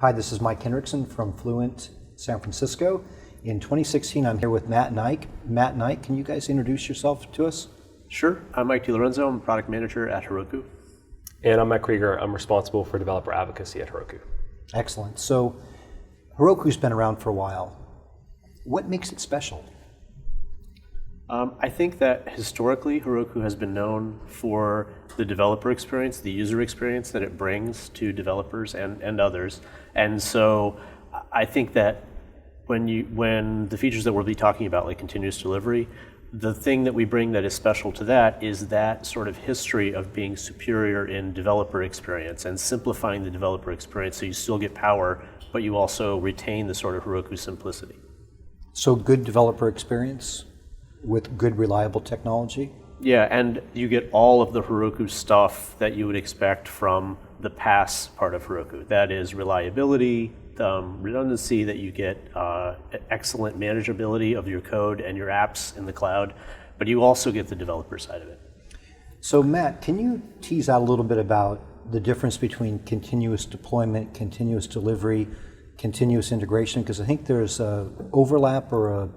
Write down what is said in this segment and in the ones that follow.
Hi, this is Mike Hendrickson from Fluent San Francisco. In 2016, I'm here with Matt and Ike. Matt and Ike, can you guys introduce yourself to us? Sure. I'm Mike DeLorenzo. I'm product manager at Heroku. And I'm Matt Creager. I'm responsible for developer advocacy at Heroku. Excellent. So Heroku's been around for a while. What makes it special? I think that historically Heroku has been known for the developer experience, the user experience that it brings to developers and others. And so I think that when the features that we'll be talking about, like continuous delivery, the thing that we bring that is special to that is that sort of history of being superior in developer experience and simplifying the developer experience so you still get power, but you also retain the sort of Heroku simplicity. So good developer experience with good, reliable technology? Yeah, and you get all of the Heroku stuff that you would expect from the PaaS part of Heroku. That is reliability, redundancy, that you get excellent manageability of your code and your apps in the cloud, but you also get the developer side of it. So Matt, can you tease out a little bit about the difference between continuous deployment, continuous delivery, continuous integration? Because I think there's an overlap or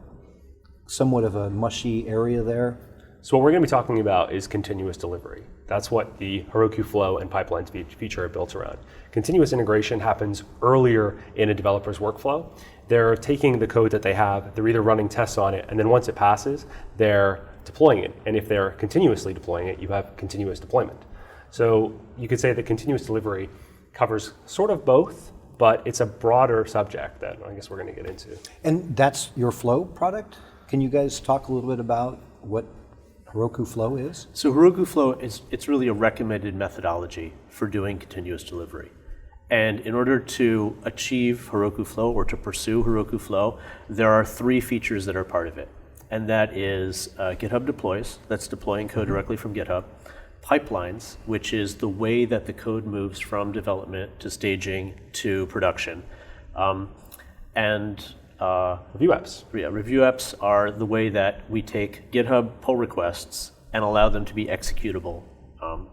somewhat of a mushy area there. So what we're going to be talking about is continuous delivery. That's what the Heroku Flow and Pipelines feature are built around. Continuous integration happens earlier in a developer's workflow. They're taking the code that they have, they're either running tests on it, and then once it passes, they're deploying it. And if they're continuously deploying it, you have continuous deployment. So you could say that continuous delivery covers sort of both, but it's a broader subject that I guess we're going to get into. And that's your Flow product? Can you guys talk a little bit about what Heroku Flow is? So Heroku Flow it's really a recommended methodology for doing continuous delivery. And in order to achieve Heroku Flow or to pursue Heroku Flow, there are three features that are part of it. And that is GitHub deploys, that's deploying code directly from GitHub. Pipelines, which is the way that the code moves from development to staging to production. Review apps. Yeah, review apps are the way that we take GitHub pull requests and allow them to be executable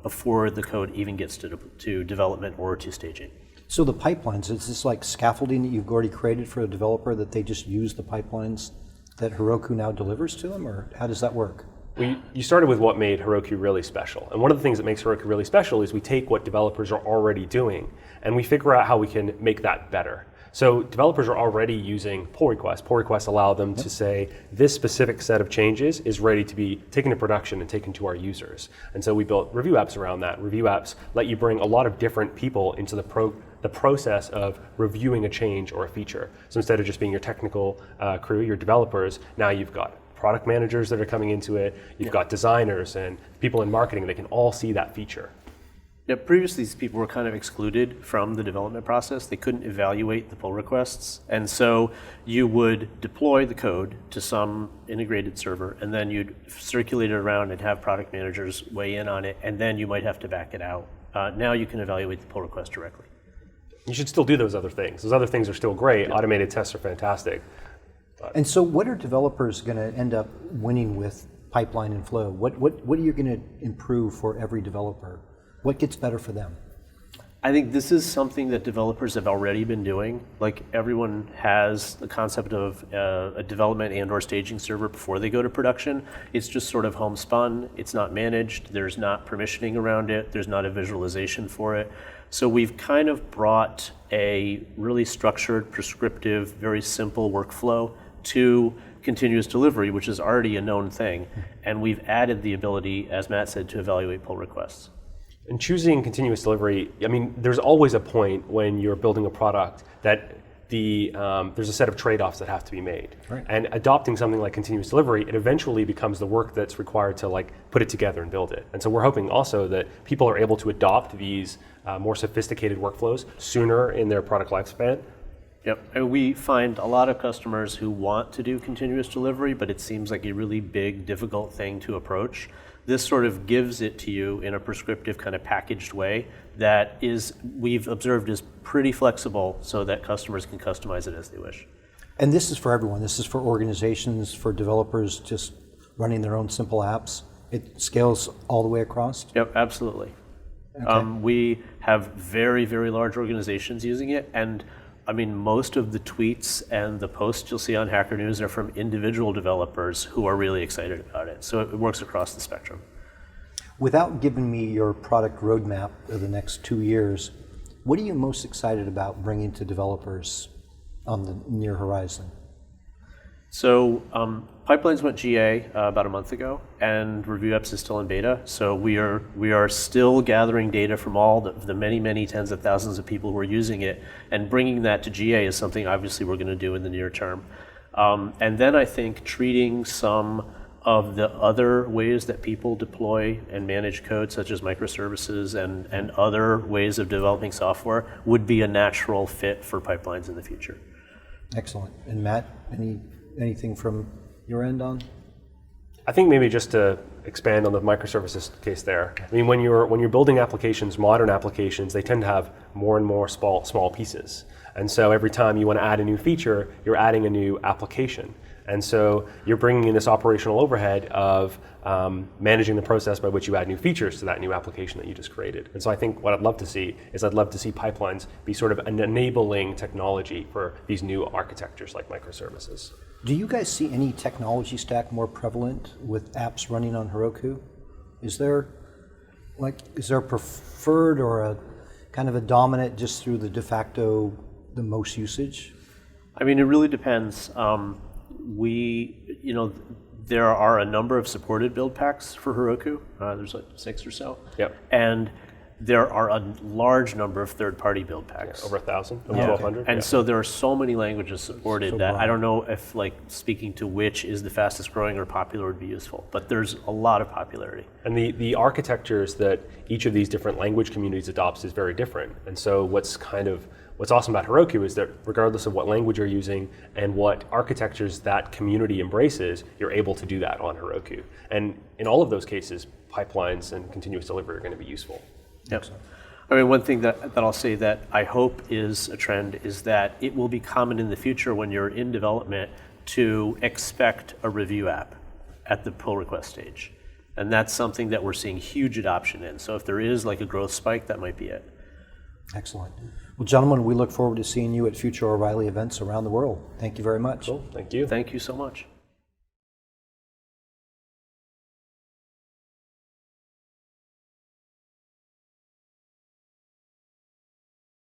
before the code even gets to development or to staging. So the pipelines, is this like scaffolding that you've already created for a developer that they just use the pipelines that Heroku now delivers to them, or how does that work? You started with what made Heroku really special. And one of the things that makes Heroku really special is we take what developers are already doing and we figure out how we can make that better. So developers are already using pull requests. Pull requests allow them to say, this specific set of changes is ready to be taken to production and taken to our users. And so we built review apps around that. Review apps let you bring a lot of different people into the process of reviewing a change or a feature. So instead of just being your technical crew, your developers, now you've got product managers that are coming into it, you've got designers and people in marketing, they can all see that feature. Yeah, previously these people were kind of excluded from the development process. They couldn't evaluate the pull requests. And so you would deploy the code to some integrated server, and then you'd circulate it around and have product managers weigh in on it, and then you might have to back it out. Now you can evaluate the pull request directly. You should still do those other things. Those other things are still great. Yeah. Automated tests are fantastic. And so what are developers going to end up winning with Pipeline and Flow? What are you going to improve for every developer? What gets better for them? I think this is something that developers have already been doing. Like everyone has the concept of a development and or staging server before they go to production. It's just sort of homespun. It's not managed. There's not permissioning around it. There's not a visualization for it. So we've kind of brought a really structured, prescriptive, very simple workflow to continuous delivery, which is already a known thing. And we've added the ability, as Matt said, to evaluate pull requests. And choosing continuous delivery, I mean, there's always a point when you're building a product that there's a set of trade-offs that have to be made. Right. And adopting something like continuous delivery, it eventually becomes the work that's required to like put it together and build it. And so we're hoping also that people are able to adopt these more sophisticated workflows sooner in their product lifespan. Yep, and we find a lot of customers who want to do continuous delivery, but it seems like a really big, difficult thing to approach. This sort of gives it to you in a prescriptive kind of packaged way that we've observed is pretty flexible so that customers can customize it as they wish. And this is for everyone. This is for organizations, for developers just running their own simple apps. It scales all the way across? Yep, absolutely. We have very, very large organizations using it, and I mean, most of the tweets and the posts you'll see on Hacker News are from individual developers who are really excited about it. So it works across the spectrum. Without giving me your product roadmap of the next 2 years, what are you most excited about bringing to developers on the near horizon? So Pipelines went GA about a month ago, and Review Apps is still in beta. So we are still gathering data from all the many, many tens of thousands of people who are using it, and bringing that to GA is something obviously we're going to do in the near term. And then I think treating some of the other ways that people deploy and manage code, such as microservices and other ways of developing software, would be a natural fit for pipelines in the future. Excellent. And Matt, anything from your end on? I think maybe just to expand on the microservices case there. I mean, when you're building applications, modern applications, they tend to have more and more small pieces. And so every time you want to add a new feature, you're adding a new application. And so you're bringing in this operational overhead of managing the process by which you add new features to that new application that you just created. And so I think what I'd love to see is pipelines be sort of an enabling technology for these new architectures like microservices. Do you guys see any technology stack more prevalent with apps running on Heroku? Is there a preferred or a kind of a dominant just through the de facto, the most usage? I mean, it really depends. There are a number of supported build packs for Heroku. There's like 6 or so. Yep. And there are a large number of third-party build packs. Over 1,000, over Yeah. 1,200. And yeah. so there are so many languages supported So that broad. I don't know if speaking to which is the fastest growing or popular would be useful, but there's a lot of popularity. And the architectures that each of these different language communities adopts is very different. And so what's awesome about Heroku is that regardless of what language you're using and what architectures that community embraces, you're able to do that on Heroku. And in all of those cases, pipelines and continuous delivery are going to be useful. Yep. I mean, one thing that I'll say that I hope is a trend is that it will be common in the future when you're in development to expect a review app at the pull request stage. And that's something that we're seeing huge adoption in. So if there is like a growth spike, that might be it. Excellent. Well, gentlemen, we look forward to seeing you at future O'Reilly events around the world. Thank you very much. Cool, thank you. Thank you so much.